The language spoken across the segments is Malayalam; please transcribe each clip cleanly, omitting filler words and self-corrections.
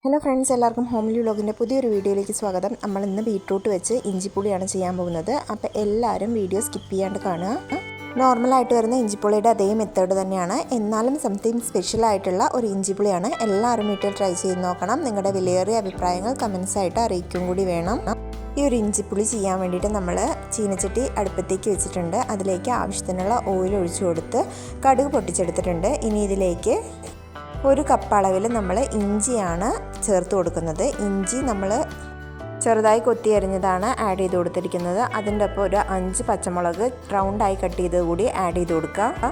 ഹലോ ഫ്രണ്ട്സ്, എല്ലാവർക്കും ഹോംലി വ്ലോഗിൻ്റെ പുതിയൊരു വീഡിയോയിലേക്ക് സ്വാഗതം. നമ്മൾ ഇന്ന് ബീട്രൂട്ട് വെച്ച് ഇഞ്ചിപ്പുളിയാണ് ചെയ്യാൻ പോകുന്നത്. അപ്പോൾ എല്ലാവരും വീഡിയോ സ്കിപ്പ് ചെയ്യാണ്ട് കാണുക. നോർമലായിട്ട് വരുന്ന ഇഞ്ചിപ്പുളിയുടെ അതേ മെത്തേഡ് തന്നെയാണ്, എന്നാലും സംതിങ് സ്പെഷ്യലായിട്ടുള്ള ഒരു ഇഞ്ചിപ്പുളിയാണ്. എല്ലാവരും വീട്ടിൽ ട്രൈ ചെയ്ത് നോക്കണം. നിങ്ങളുടെ വിലയേറിയ അഭിപ്രായങ്ങൾ കമൻസായിട്ട് അറിയിക്കും കൂടി വേണം. ഈ ഒരു ഇഞ്ചിപ്പുളി ചെയ്യാൻ വേണ്ടിയിട്ട് നമ്മൾ ചീനച്ചട്ടി അടുപ്പത്തേക്ക് വെച്ചിട്ടുണ്ട്. അതിലേക്ക് ആവശ്യത്തിനുള്ള ഓയിൽ ഒഴിച്ചു കൊടുത്ത് കടുക് പൊട്ടിച്ചെടുത്തിട്ടുണ്ട്. ഇനി ഇതിലേക്ക് ഒരു കപ്പ് അളവിൽ നമ്മൾ ഇഞ്ചിയാണ് ചേർത്ത് കൊടുക്കുന്നത്. ഇഞ്ചി നമ്മൾ ചെറുതായി കൊത്തി അരിഞ്ഞതാണ് ആഡ് ചെയ്ത് കൊടുത്തിരിക്കുന്നത്. അതിൻ്റെ ഒപ്പം ഒരു 5 പച്ചമുളക് റൗണ്ടായി കട്ട് ചെയ്ത് കൂടി ആഡ് ചെയ്ത് കൊടുക്കുക.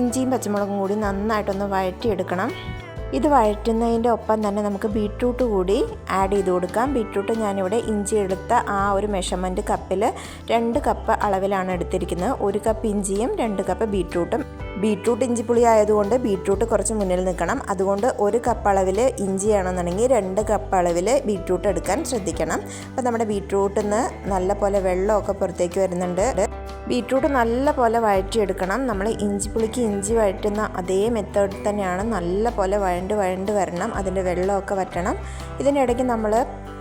ഇഞ്ചിയും പച്ചമുളകും കൂടി നന്നായിട്ടൊന്ന് വഴറ്റിയെടുക്കണം. ഇത് വഴറ്റുന്നതിൻ്റെ ഒപ്പം തന്നെ നമുക്ക് ബീട്രൂട്ട് കൂടി ആഡ് ചെയ്ത് കൊടുക്കാം. ബീട്രൂട്ട് ഞാനിവിടെ ഇഞ്ചി എടുത്ത ആ ഒരു മെഷർമെൻറ്റ് കപ്പിൽ 2 കപ്പ് അളവിലാണ് എടുത്തിരിക്കുന്നത്. 1 കപ്പ് ഇഞ്ചിയും 2 കപ്പ് ബീട്രൂട്ടും. ബീട്രൂട്ട് ഇഞ്ചിപ്പുളി ആയതുകൊണ്ട് ബീട്രൂട്ട് കുറച്ച് മുന്നിൽ നിൽക്കണം. അതുകൊണ്ട് 1 കപ്പ് അളവിൽ ഇഞ്ചിയാണെന്നുണ്ടെങ്കിൽ 2 കപ്പ് അളവിൽ ബീട്രൂട്ട് എടുക്കാൻ ശ്രദ്ധിക്കണം. അപ്പോൾ നമ്മുടെ ബീട്രൂട്ടിൽ നിന്ന് നല്ല പോലെ വെള്ളമൊക്കെ പുറത്തേക്ക് വരുന്നുണ്ട്. ബീട്രൂട്ട് നല്ല പോലെ വഴറ്റിയെടുക്കണം. നമ്മൾ ഇഞ്ചിപ്പുളിക്ക് ഇഞ്ചി വഴറ്റുന്ന അതേ മെത്തേഡ് തന്നെയാണ്. നല്ല പോലെ വഴണ്ട് വരണം. അതിൻ്റെ വെള്ളമൊക്കെ വറ്റണം. ഇതിനിടയ്ക്ക് നമ്മൾ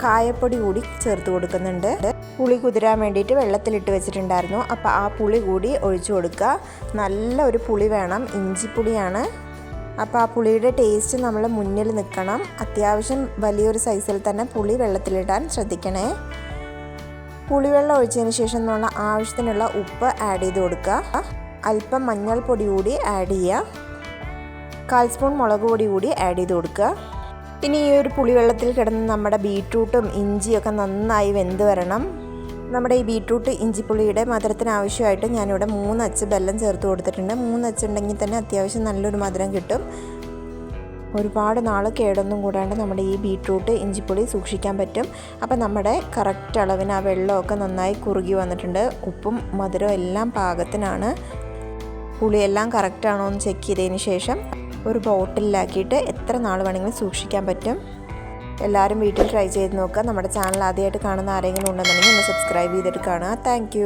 കായപ്പൊടി കൂടി ചേർത്ത് കൊടുക്കുന്നുണ്ട്. പുളി കുതിരാൻ വേണ്ടിയിട്ട് വെള്ളത്തിലിട്ട് വെച്ചിട്ടുണ്ടായിരുന്നു. അപ്പോൾ ആ പുളി കൂടി ഒഴിച്ചു കൊടുക്കുക. നല്ല ഒരു പുളി വേണം, ഇഞ്ചിപ്പുളിയാണ്. അപ്പോൾ ആ പുളിയുടെ ടേസ്റ്റ് നമ്മൾ മുന്നിൽ നിൽക്കണം. അത്യാവശ്യം വലിയൊരു സൈസിൽ തന്നെ പുളി വെള്ളത്തിലിടാൻ ശ്രദ്ധിക്കണേ. പുളിവെള്ളം ഒഴിച്ചതിന് ശേഷം നമ്മൾ ആവശ്യത്തിനുള്ള ഉപ്പ് ആഡ് ചെയ്ത് കൊടുക്കുക. അല്പം മഞ്ഞൾപ്പൊടി കൂടി ആഡ് ചെയ്യുക. 1/4 സ്പൂൺ മുളക് പൊടി കൂടി ആഡ് ചെയ്ത് കൊടുക്കുക. ഇനി ഈ ഒരു പുളിവെള്ളത്തിൽ കിടന്ന് നമ്മുടെ ബീട്രൂട്ടും ഇഞ്ചിയൊക്കെ നന്നായി വെന്ത് വരണം. നമ്മുടെ ഈ ബീട്രൂട്ട് ഇഞ്ചിപ്പുളിയുടെ മധുരത്തിന് ആവശ്യമായിട്ട് ഞാനിവിടെ 3 അച്ച് ബെല്ലം ചേർത്ത് കൊടുത്തിട്ടുണ്ട്. 3 അച്ച് ഉണ്ടെങ്കിൽ തന്നെ അത്യാവശ്യം നല്ലൊരു മധുരം കിട്ടും. ഒരുപാട് നാൾ കേടൊന്നും കൂടാണ്ട് നമ്മുടെ ഈ ബീട്രൂട്ട് ഇഞ്ചിപ്പുളി സൂക്ഷിക്കാൻ പറ്റും. അപ്പോൾ നമ്മുടെ കറക്റ്റ് അളവിന് ആ വെള്ളമൊക്കെ നന്നായി കുറുകി വന്നിട്ടുണ്ട്. ഉപ്പും മധുരവും എല്ലാം പാകത്തിനാണ്. പുളിയെല്ലാം കറക്റ്റാണോ എന്ന് ചെക്ക് ചെയ്തതിന് ശേഷം ഒരു ബോട്ടിലാക്കിയിട്ട് എത്ര നാൾ വേണമെങ്കിലും സൂക്ഷിക്കാൻ പറ്റും. എല്ലാവരും വീട്ടിൽ ട്രൈ ചെയ്ത് നോക്കുക. നമ്മുടെ ചാനൽ ആദ്യമായിട്ട് കാണുന്ന ആരെങ്കിലും ഉണ്ടെന്നുണ്ടെങ്കിൽ ഒന്ന് സബ്സ്ക്രൈബ് ചെയ്തിട്ട് കാണുക. താങ്ക്